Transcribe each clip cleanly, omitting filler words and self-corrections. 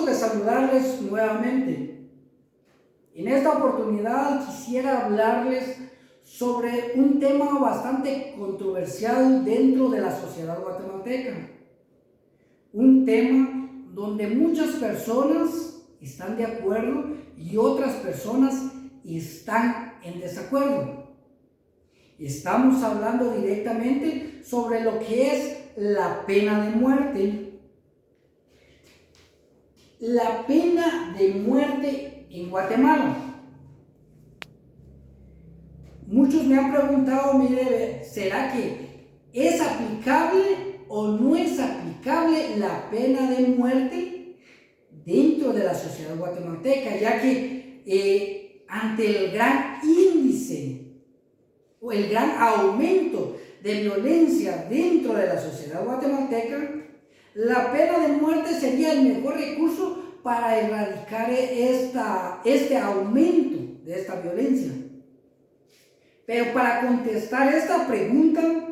Gusto de saludarles nuevamente. En esta oportunidad quisiera hablarles sobre un tema bastante controversial dentro de la sociedad guatemalteca. Un tema donde muchas personas están de acuerdo y otras personas están en desacuerdo. Estamos hablando directamente sobre lo que es la pena de muerte. La pena de muerte en Guatemala. Muchos me han preguntado, mire, ¿será que es aplicable o no es aplicable la pena de muerte dentro de la sociedad guatemalteca? Ya que ante el gran índice o el gran aumento de violencia dentro de la sociedad guatemalteca, la pena de muerte sería el mejor recurso para erradicar este aumento de esta violencia. Pero para contestar esta pregunta,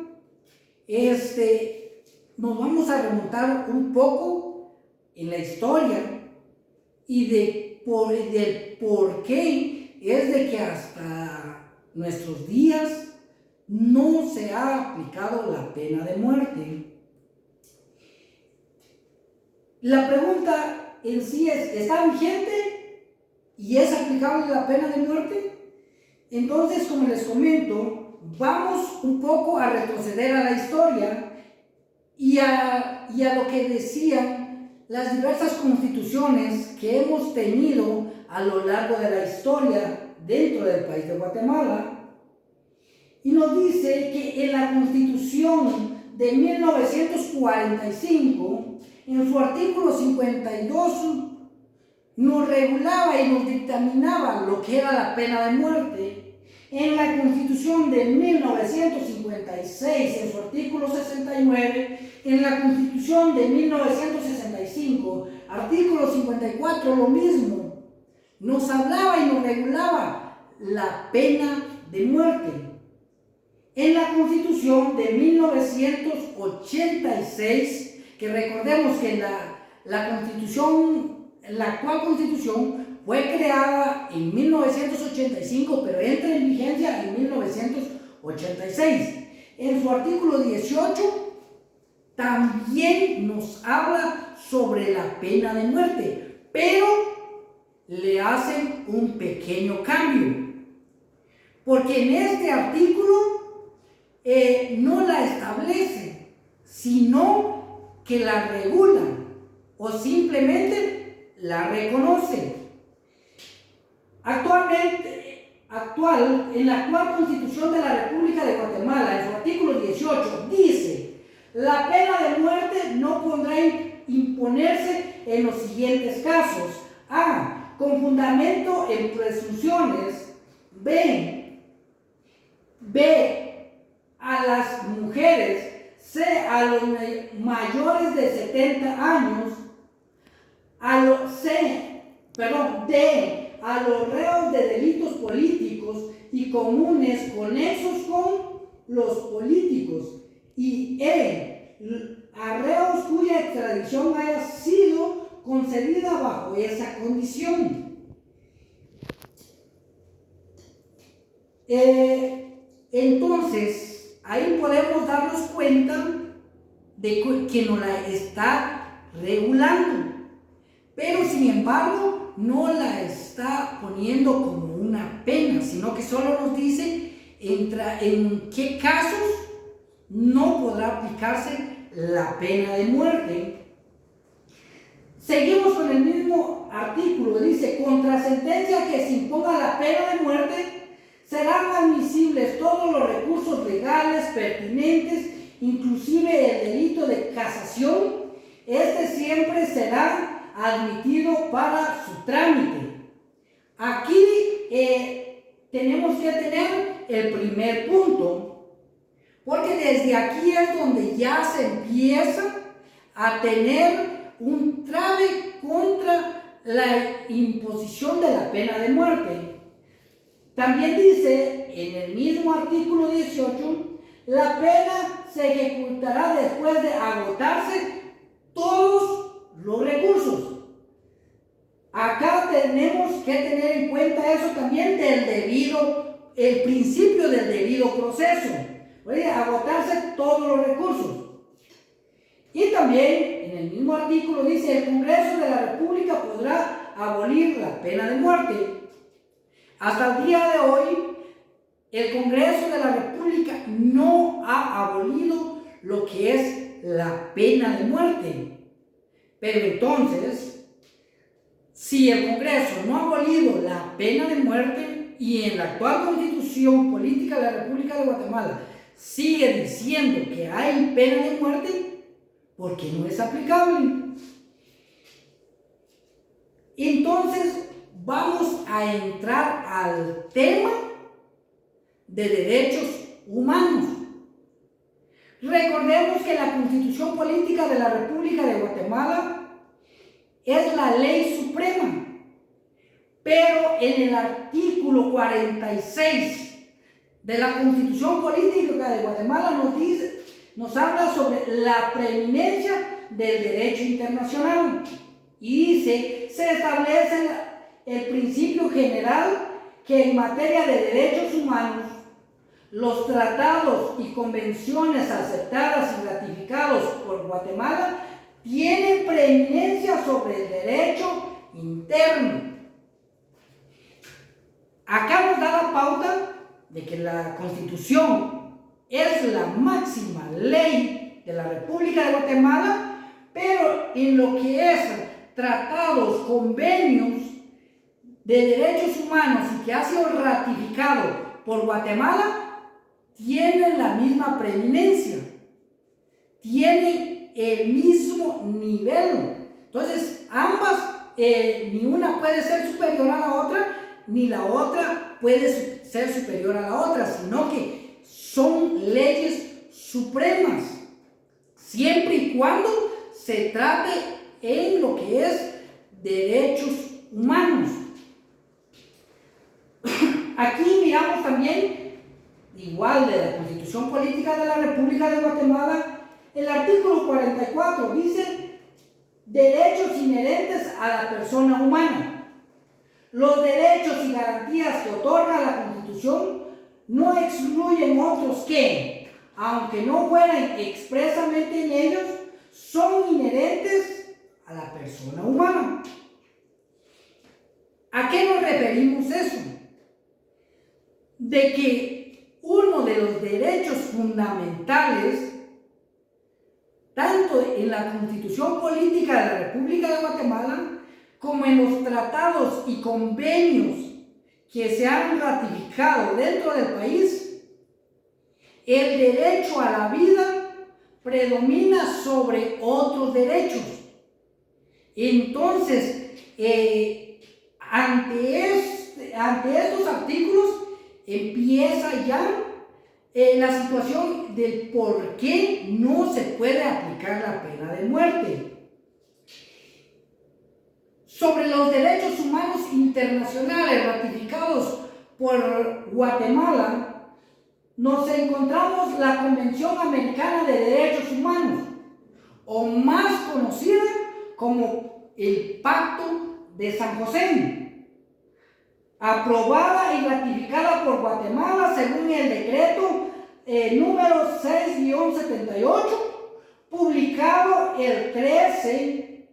nos vamos a remontar un poco en la historia y del por qué es de que hasta nuestros días no se ha aplicado la pena de muerte. La pregunta en sí es, ¿está vigente y es aplicable la pena de muerte? Entonces, como les comento, vamos un poco a retroceder a la historia y a lo que decían las diversas constituciones que hemos tenido a lo largo de la historia dentro del país de Guatemala. Y nos dice que en la Constitución de 1945, en su artículo 52, nos regulaba y nos dictaminaba lo que era la pena de muerte. En la Constitución de 1956, en su artículo 69, en la Constitución de 1965, artículo 54, lo mismo. Nos hablaba y nos regulaba la pena de muerte. En la Constitución de 1986, que recordemos que la actual Constitución fue creada en 1985, pero entra en vigencia en 1986. En su artículo 18 también nos habla sobre la pena de muerte, pero le hacen un pequeño cambio, porque en este artículo no la establece, sino que la regula o simplemente la reconoce. En la actual Constitución de la República de Guatemala, en su artículo 18, dice: la pena de muerte no podrá imponerse en los siguientes casos: A, con fundamento en presunciones; B, a las mujeres; C, a los mayores de 70 años; D, a los reos de delitos políticos y comunes conexos con los políticos; y E, a reos cuya extradición haya sido concedida bajo esa condición. Entonces, ahí podemos darnos cuenta de que nos la está regulando, pero sin embargo no la está poniendo como una pena, sino que solo nos dice en qué casos no podrá aplicarse la pena de muerte. Seguimos con el mismo artículo, dice: contra sentencia que se imponga la pena de muerte, serán admisibles todos los recursos legales pertinentes, inclusive el delito de casación. Este siempre será admitido para su trámite. Aquí tenemos que tener el primer punto, porque desde aquí es donde ya se empieza a tener un trave contra la imposición de la pena de muerte. También dice en el mismo artículo 18: la pena se ejecutará después de agotarse todos los recursos. que tener en cuenta eso también el principio del debido proceso. Puede agotarse todos los recursos. Y también en el mismo artículo dice: el Congreso de la República podrá abolir la pena de muerte. Hasta el día de hoy, el Congreso de la República no ha abolido lo que es la pena de muerte. Pero entonces, si el Congreso no ha abolido la pena de muerte y en la actual Constitución Política de la República de Guatemala sigue diciendo que hay pena de muerte, ¿por qué no es aplicable? Entonces, vamos a entrar al tema de derechos humanos. Recordemos que la Constitución Política de la República de Guatemala es la ley suprema, pero en el artículo 46 de la Constitución Política de Guatemala nos habla sobre la preeminencia del derecho internacional y se establece el principio general que en materia de derechos humanos los tratados y convenciones aceptadas y ratificados por Guatemala tienen preeminencia sobre el derecho interno. Acá nos da la pauta de que la Constitución es la máxima ley de la República de Guatemala, pero en lo que es tratados, convenios de derechos humanos y que ha sido ratificado por Guatemala, tienen la misma preeminencia, tienen el mismo nivel. Entonces, ambas, ni una puede ser superior a la otra, ni la otra puede ser superior a la otra, sino que son leyes supremas, siempre y cuando se trate en lo que es derechos humanos. Aquí miramos también, igual de la Constitución Política de la República de Guatemala, el artículo 44 dice: derechos inherentes a la persona humana. Los derechos y garantías que otorga la Constitución no excluyen otros que, aunque no fueran expresamente en ellos, son inherentes a la persona humana. ¿A qué nos referimos eso? De que uno de los derechos fundamentales, tanto en la Constitución Política de la República de Guatemala como en los tratados y convenios que se han ratificado dentro del país, el derecho a la vida predomina sobre otros derechos. Entonces, ante estos artículos empieza ya la situación del por qué no se puede aplicar la pena de muerte. Sobre los derechos humanos internacionales ratificados por Guatemala, nos encontramos la Convención Americana de Derechos Humanos, o más conocida como el Pacto de San José, aprobada y ratificada por Guatemala según el decreto número 6-78, publicado el 13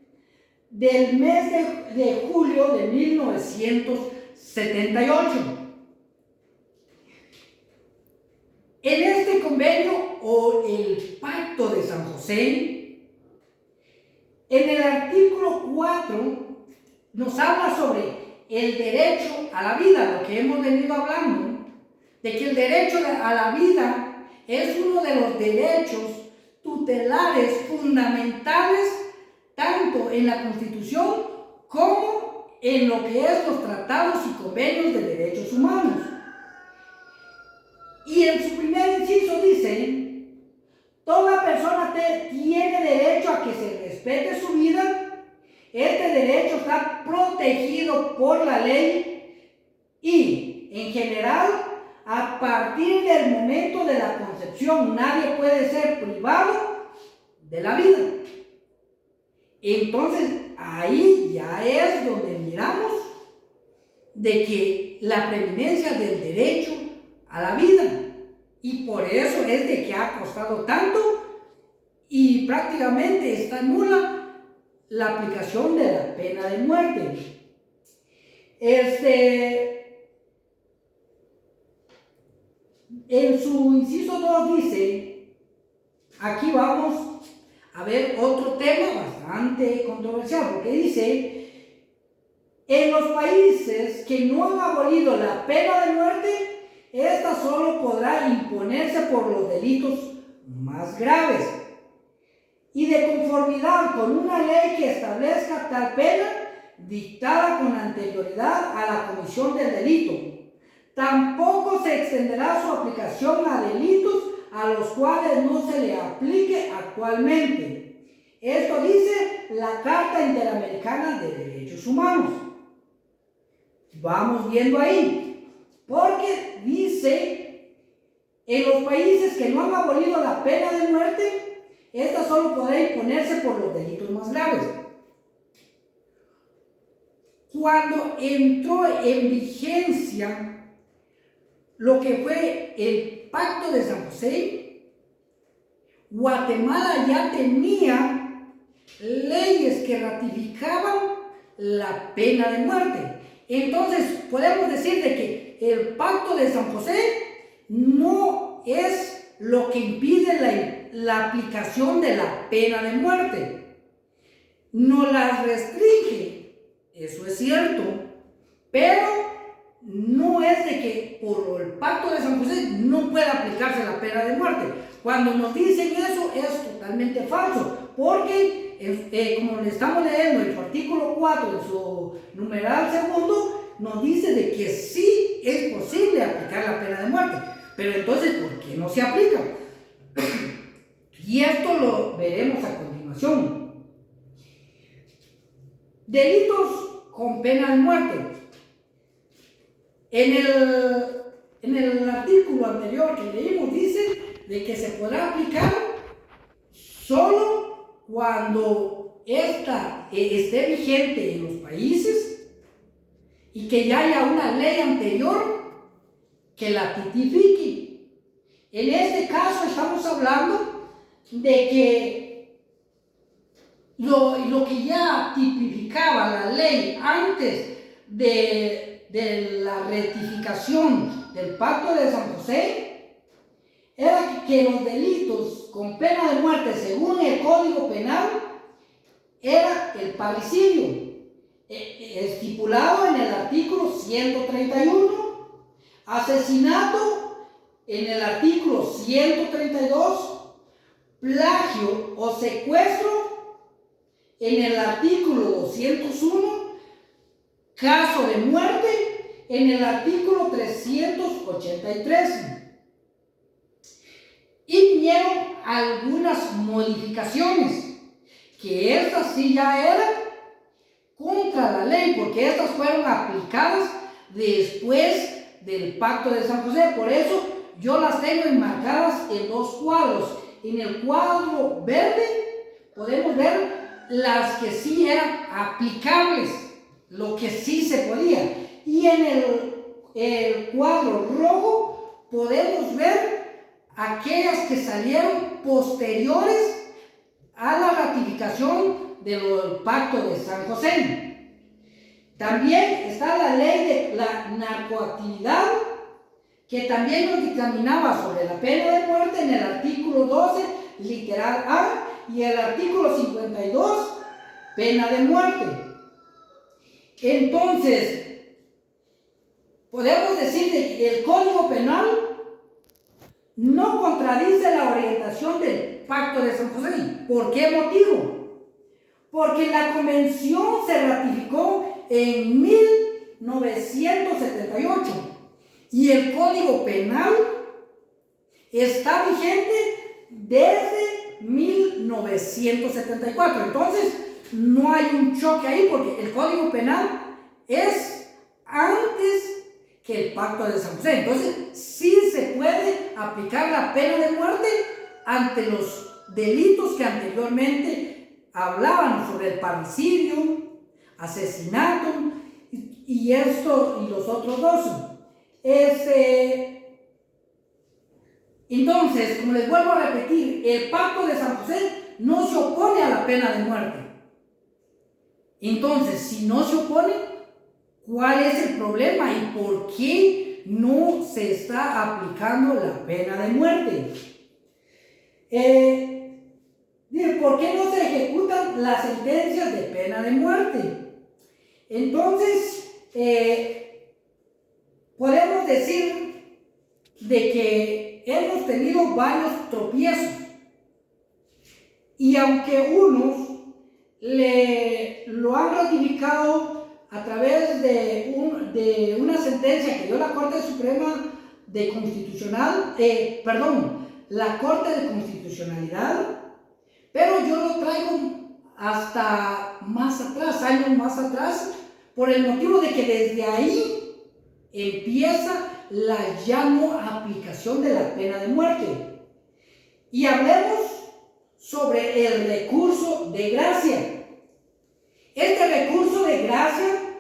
del mes de julio de 1978. En este convenio o el Pacto de San José, en el artículo 4 nos habla sobre el derecho a la vida, lo que hemos venido hablando, de que el derecho a la vida es uno de los derechos tutelares fundamentales tanto en la Constitución como en lo que es los tratados y convenios de derechos humanos. Y en su primer inciso dice: toda persona tiene derecho a que se respete su vida. Este derecho está protegido por la ley y, en general, a partir del momento de la concepción, nadie puede ser privado de la vida. Entonces, ahí ya es donde miramos de que la preeminencia del derecho a la vida, y por eso es de que ha costado tanto y prácticamente está nula la aplicación de la pena de muerte. En su inciso 2 dice, aquí vamos a ver otro tema bastante controversial, porque dice, en los países que no han abolido la pena de muerte, esta solo podrá imponerse por los delitos más graves y de conformidad con una ley que establezca tal pena dictada con anterioridad a la comisión del delito. Tampoco se extenderá su aplicación a delitos a los cuales no se le aplique actualmente. Esto dice la Carta Interamericana de Derechos Humanos. Vamos viendo ahí, porque dice, en los países que no han abolido la pena de muerte, esta solo podrá imponerse por los delitos más graves. Cuando entró en vigencia lo que fue el Pacto de San José, Guatemala ya tenía leyes que ratificaban la pena de muerte. Entonces podemos decir de que el Pacto de San José no es lo que impide la aplicación de la pena de muerte. No la restringe, eso es cierto, pero no es de que por el Pacto de San José no pueda aplicarse la pena de muerte. Cuando nos dicen eso es totalmente falso, porque como le estamos leyendo en su artículo 4, en su numeral segundo, nos dice de que sí es posible aplicar la pena de muerte. Pero entonces, ¿por qué no se aplica? Y esto lo veremos a continuación. Delitos con pena de muerte. En el artículo anterior que leímos dice de que se podrá aplicar solo cuando esta esté vigente en los países y que ya haya una ley anterior que la tipifique. En este caso estamos hablando de que lo que ya tipificaba la ley antes de la rectificación del Pacto de San José era que los delitos con pena de muerte según el Código Penal era el parricidio, estipulado en el artículo 131, asesinato en el artículo 132, plagio o secuestro en el artículo 201, caso de muerte en el artículo 383. Y vinieron algunas modificaciones, que estas sí ya eran contra la ley, porque estas fueron aplicadas después del Pacto de San José. Por eso yo las tengo enmarcadas en dos cuadros. En el cuadro verde podemos ver las que sí eran aplicables, lo que sí se podía, y en el cuadro rojo podemos ver aquellas que salieron posteriores a la ratificación del Pacto de San José. También está la ley de la narcoactividad, que también nos dictaminaba sobre la pena de muerte en el artículo 12, literal A, y el artículo 52, pena de muerte. Entonces, podemos decir que el Código Penal no contradice la orientación del Pacto de San José. ¿Por qué motivo? Porque la convención se ratificó en 1978 y el Código Penal está vigente desde 1974. Entonces, no hay un choque ahí, porque el Código Penal es antes que el Pacto de San José. Entonces, sí se puede aplicar la pena de muerte ante los delitos que anteriormente hablaban sobre el parricidio, asesinato y esto y los otros 12. Entonces, como les vuelvo a repetir, el pacto de San José no se opone a la pena de muerte. Entonces, si no se opone, ¿cuál es el problema y por qué no se está aplicando la pena de muerte? ¿Por qué no se ejecutan las sentencias de pena de muerte? Entonces, podemos decir de que hemos tenido varios tropiezos, y aunque unos lo han ratificado a través de una sentencia que dio la Corte Suprema de Constitucional, la Corte de Constitucionalidad, pero yo lo traigo hasta más atrás, años más atrás, por el motivo de que desde ahí empieza la ya no aplicación de la pena de muerte. Y hablemos sobre el recurso de gracia. Este recurso de gracia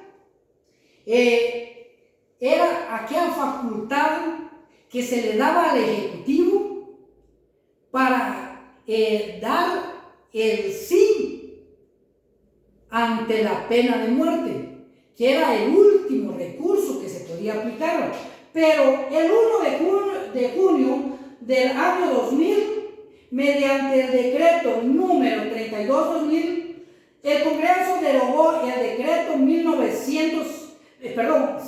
era aquella facultad que se le daba al Ejecutivo para dar el sí ante la pena de muerte, que era el último recurso que se podía aplicar. Pero el 1 de junio del año 2000, mediante el decreto número 32/2000, el Congreso derogó el decreto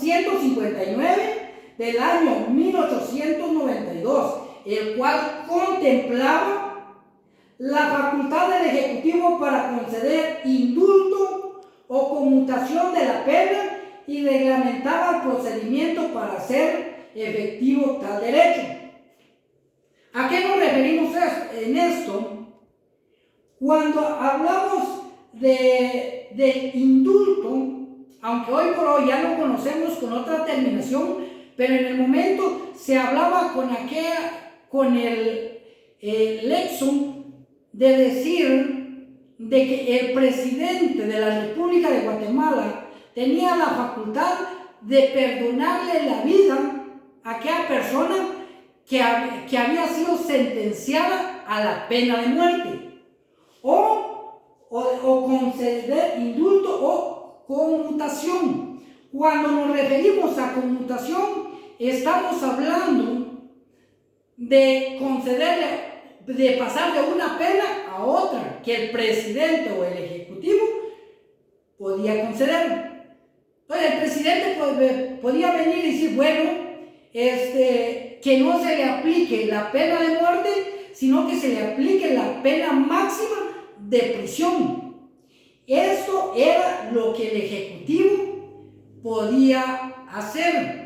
159 del año 1892, el cual contemplaba la facultad del Ejecutivo para conceder indulto o conmutación de la pena y reglamentaba el procedimiento para hacer efectivo tal derecho. ¿A qué nos referimos en esto? Cuando hablamos de indulto, aunque hoy por hoy ya lo conocemos con otra terminación, pero en el momento se hablaba con el lexo de decir de que el presidente de la República de Guatemala tenía la facultad de perdonarle la vida a aquella persona que había sido sentenciada a la pena de muerte, o conceder indulto o conmutación. Cuando nos referimos a conmutación, estamos hablando de concederle, de pasar de una pena a otra que el presidente o el Ejecutivo podía conceder. Entonces el presidente podía venir y decir, bueno, que no se le aplique la pena de muerte, sino que se le aplique la pena máxima de prisión. Esto era lo que el Ejecutivo podía hacer.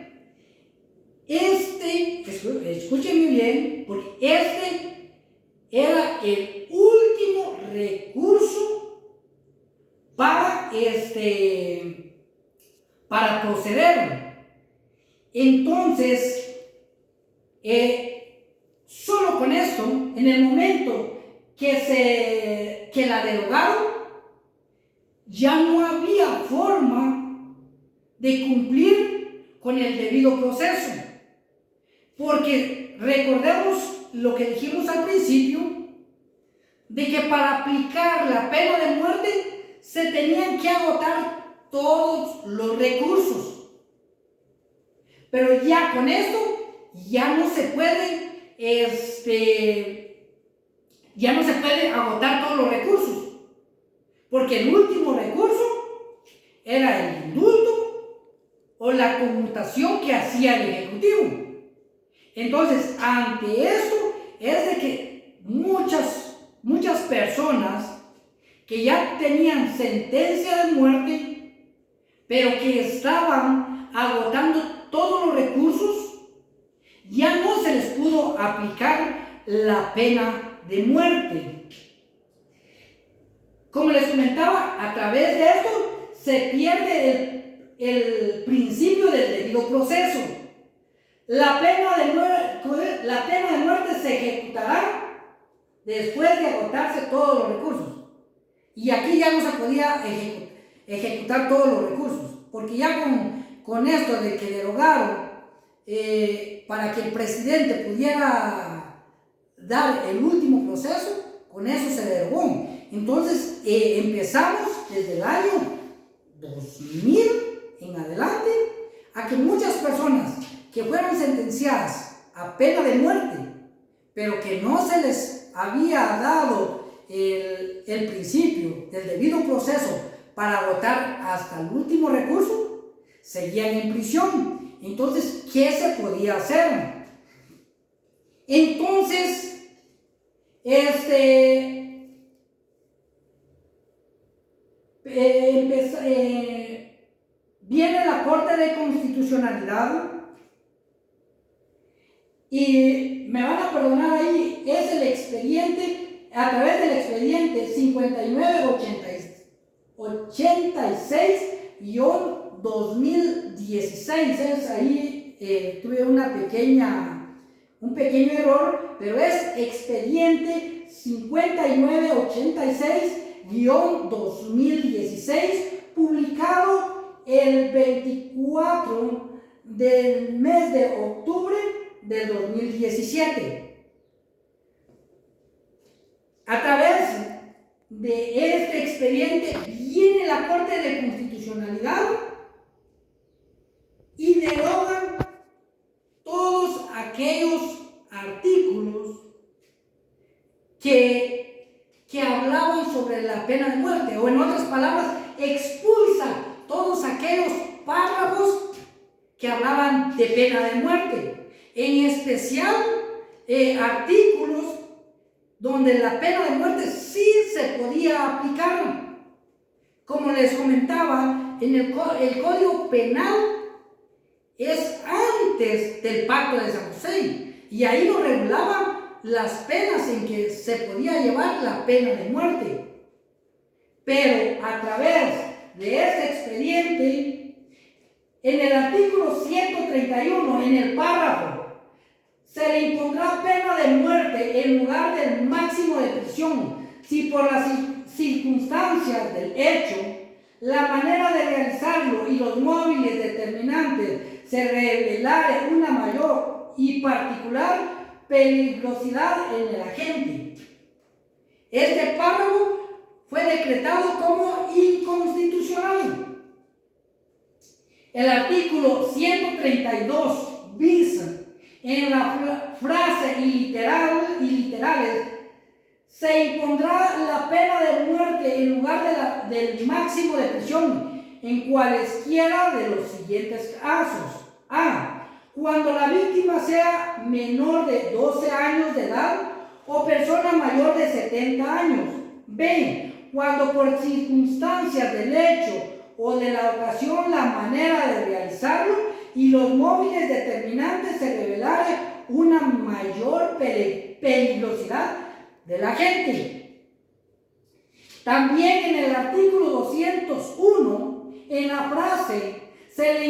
Escúchenme bien, porque era el último recurso para proceder. Entonces, solo con esto, en el momento que la derogaron, ya no había forma de cumplir con el debido proceso. Porque recordemos lo que dijimos al principio, de que para aplicar la pena de muerte se tenían que agotar todos los recursos. Pero ya con esto ya no se puede agotar todos los recursos, porque el último recurso era el indulto o la conmutación que hacía el Ejecutivo. Entonces, ante esto es de que muchas personas que ya tenían sentencia de muerte, pero que estaban agotando todos los recursos, ya no se les pudo aplicar la pena de muerte. Como les comentaba, a través de esto se pierde el principio del debido proceso. La pena de muerte se ejecutará después de agotarse todos los recursos. Y aquí ya no se podía ejecutar todos los recursos. porque ya con esto de que derogaron para que el presidente pudiera dar el último proceso, con eso se derogó. Entonces empezamos desde el año 2000 en adelante a que muchas personas que fueron sentenciadas a pena de muerte, pero que no se les había dado el principio del debido proceso para agotar hasta el último recurso, seguían en prisión. Entonces, ¿qué se podía hacer? Entonces, viene la Corte de Constitucionalidad y me van a perdonar ahí, es el expediente, a través del expediente 5986-2016, es ahí tuve un pequeño error, pero es expediente 5986-2016, publicado el 24 del mes de octubre del 2017. A través de este expediente viene la Corte de Constitucionalidad y derogan todos aquellos artículos que hablaban sobre la pena de muerte, o en otras palabras, expulsa todos aquellos párrafos que hablaban de pena de muerte, en especial artículos donde la pena de muerte sí se podía aplicar. Como les comentaba, en el Código Penal es antes del Pacto de San José, y ahí lo regulaban las penas en que se podía llevar la pena de muerte. Pero a través de este expediente, en el artículo 131, en el párrafo, se le impondrá pena de muerte en lugar del máximo de prisión si por las circunstancias del hecho, la manera de realizarlo y los móviles determinantes se revelare una mayor y particular peligrosidad en el agente. Este párrafo fue decretado como inconstitucional. El artículo 132 bis, en la frase iliterales, se impondrá la pena de muerte en lugar del máximo de prisión en cualesquiera de los siguientes casos. A. Cuando la víctima sea menor de 12 años de edad o persona mayor de 70 años. B. Cuando por circunstancias del hecho o de la ocasión, la manera de realizarlo y los móviles determinantes se revelare una mayor peligrosidad de la gente. También en el artículo 201, en la frase se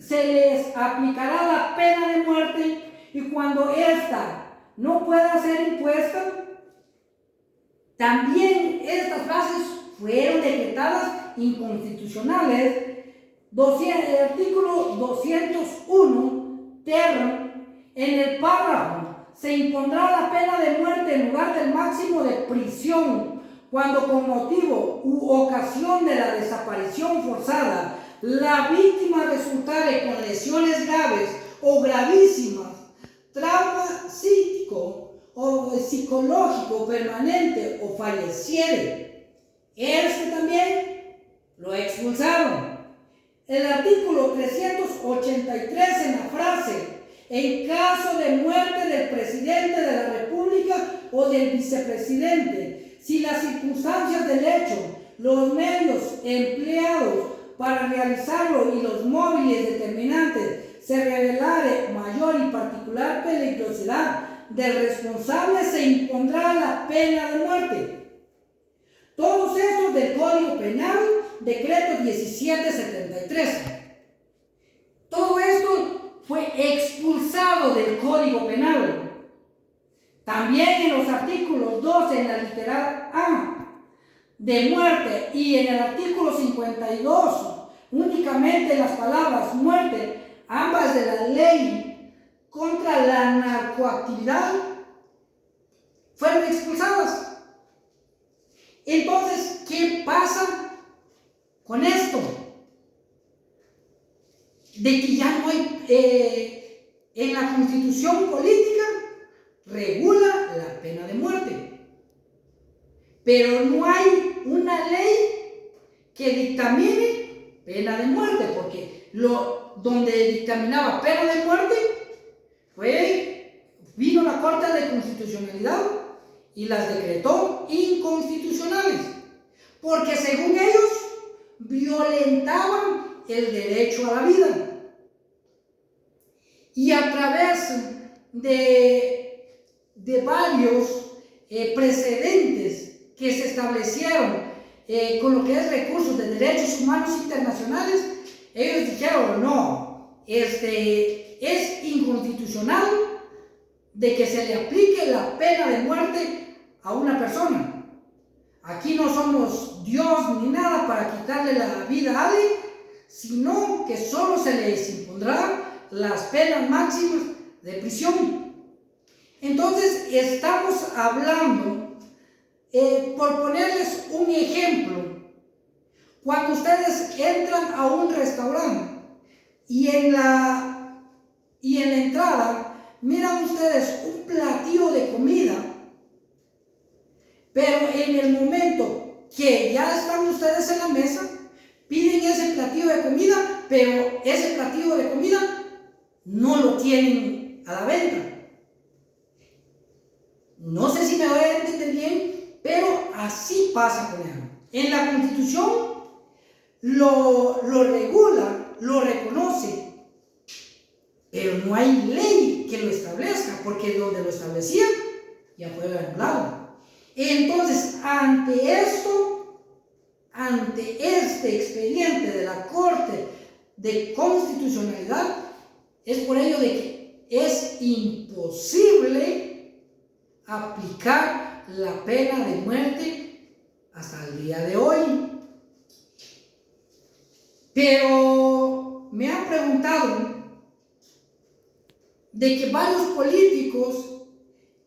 les aplicará la pena de muerte y cuando ésta no pueda ser impuesta. También estas frases fueron decretadas inconstitucionales. El artículo 201 terra, en el párrafo, se impondrá la pena de muerte en lugar del máximo de prisión cuando con motivo u ocasión de la desaparición forzada la víctima resultare con lesiones graves o gravísimas, trauma psíquico o psicológico permanente o falleciere. También lo expulsaron. El artículo 383 en la frase, en caso de muerte del presidente de la República o del vicepresidente, si las circunstancias del hecho, los medios empleados para realizarlo y los móviles determinantes se revelare mayor y particular peligrosidad del responsable, se impondrá la pena de muerte. Todos estos del Código Penal, decreto 1773. Todo esto fue expulsado del Código Penal. También en los artículos 12, en la literal A, de muerte, y en el artículo 52, únicamente las palabras muerte, ambas de la ley contra la narcoactividad, fueron expulsadas. Entonces, ¿qué pasa con esto? De que ya no hay, en la Constitución política regula la pena de muerte, pero no hay una ley que dictamine pena de muerte, porque donde dictaminaba pena de muerte vino la Corte de Constitucionalidad y las decretó inconstitucionales, porque según ellos violentaban el derecho a la vida. Y a través de varios precedentes que se establecieron con lo que es recursos de derechos humanos internacionales, ellos dijeron, no, es inconstitucional de que se le aplique la pena de muerte a una persona. Aquí no somos Dios ni nada para quitarle la vida a alguien, sino que solo se les impondrá las penas máximas de prisión. Entonces, estamos hablando, por ponerles un ejemplo, cuando ustedes entran a un restaurante y en la entrada miran ustedes un platillo de comida, pero en el momento que ya están ustedes en la mesa, piden ese platillo de comida, pero ese platillo de comida no lo tienen a la venta. No sé si me voy a entender bien, pero así pasa con él. En la Constitución lo regula, lo reconoce, pero no hay ley que lo establezca, porque donde lo establecía ya fue anulado. Entonces, ante este expediente de la Corte de Constitucionalidad, es por ello de que es imposible aplicar la pena de muerte hasta el día de hoy. Pero me han preguntado de que varios políticos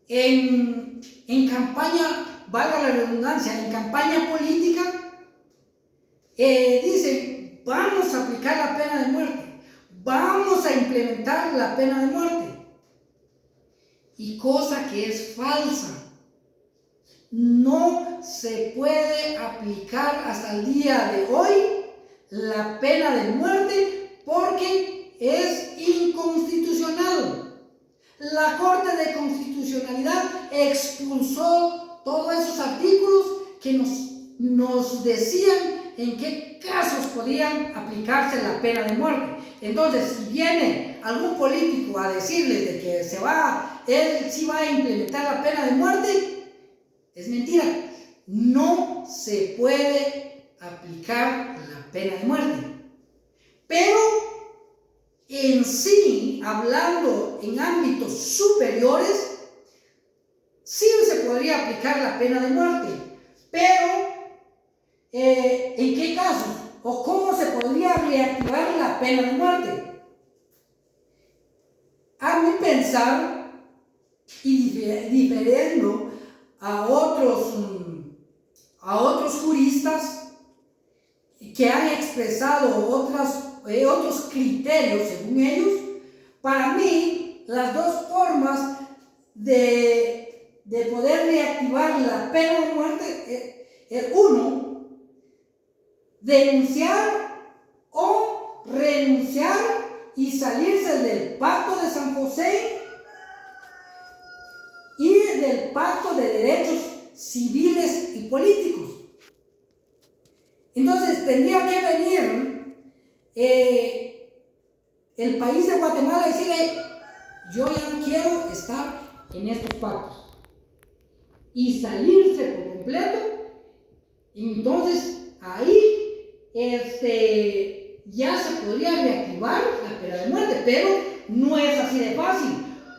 en campaña, valga la redundancia, en campaña política, dicen, vamos a aplicar la pena de muerte, vamos a implementar la pena de muerte. Y cosa que es falsa. No se puede aplicar hasta el día de hoy la pena de muerte porque es inconstitucional. La Corte de Constitucionalidad expulsó todos esos artículos que nos decían en qué casos podían aplicarse la pena de muerte. Entonces, si viene algún político a decirles de que él sí va a implementar la pena de muerte, es mentira. No se puede aplicar la pena de muerte. Pero en sí, hablando en ámbitos superiores, sí se podría aplicar la pena de muerte. Pero, ¿en qué casos? ¿O cómo se podría reactivar la pena de muerte? A mi pensar, y diferendo a otros juristas que han expresado otros criterios según ellos, para mí las dos formas de poder reactivar la pena de muerte es uno, denunciar o renunciar y salirse del Pacto de San José y del Pacto de Derechos Civiles y Políticos. Entonces tendría que venir el país de Guatemala y decirle, yo ya no quiero estar en estos pactos, y salirse por completo. Entonces ahí ya se podría reactivar la pena de muerte, pero no es así de fácil,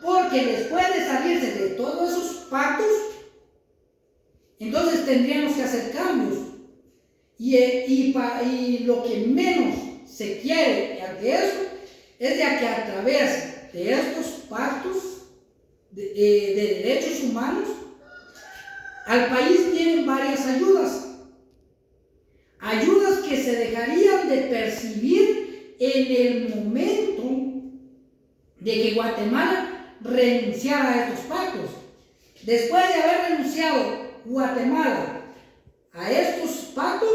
porque después de salirse de todos esos pactos, entonces tendríamos que hacer cambios, y lo que menos se quiere ante eso es de que a través de estos pactos de derechos humanos al país vienen varias ayudas que se dejarían de percibir en el momento de que Guatemala renunciara a estos pactos. Después de haber renunciado Guatemala a estos pactos,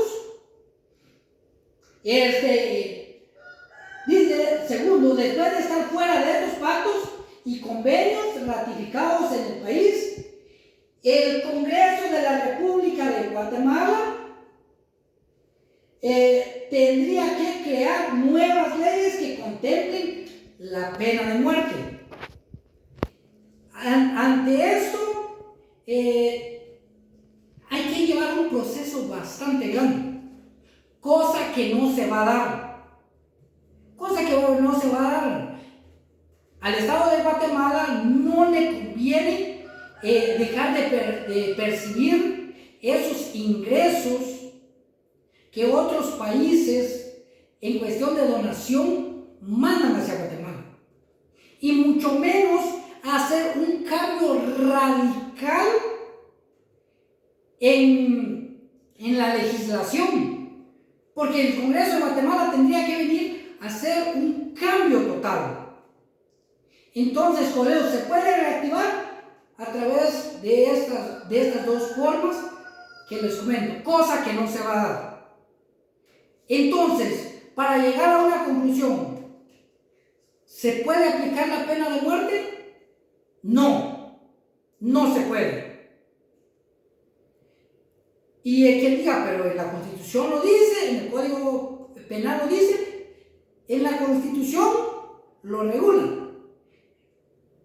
segundo, después de estar fuera de estos pactos y convenios ratificados en el país, el Congreso de la República de Guatemala tendría que crear nuevas leyes que contemplen la pena de muerte. Ante esto, hay que llevar un proceso bastante grande, cosa que no se va a dar. Al Estado de Guatemala no le conviene dejar de percibir esos ingresos que otros países en cuestión de donación mandan hacia Guatemala, y mucho menos hacer un cambio radical en la legislación, porque el Congreso de Guatemala tendría que venir a hacer un cambio total. Entonces, colegas, se puede reactivar a través de estas dos formas que les comento, cosa que no se va a dar. Entonces, para llegar a una conclusión, ¿se puede aplicar la pena de muerte? No, no se puede. Y el que diga, pero en la Constitución lo dice, en el Código Penal lo dice, en la Constitución lo regula.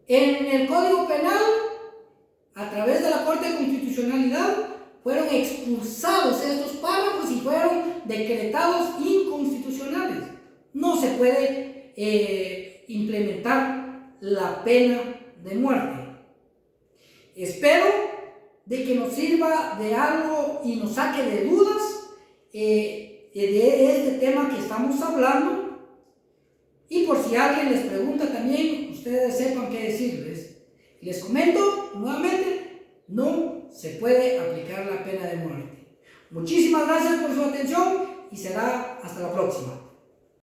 En el Código Penal, a través de la Corte de Constitucionalidad, fueron expulsados estos párrafos y fueron decretados inconstitucionales. No se puede implementar la pena de muerte. Espero de que nos sirva de algo y nos saque de dudas de este tema que estamos hablando, y por si alguien les pregunta también, ustedes sepan qué decirles. Les comento nuevamente, no se puede aplicar la pena de muerte. Muchísimas gracias por su atención y será hasta la próxima.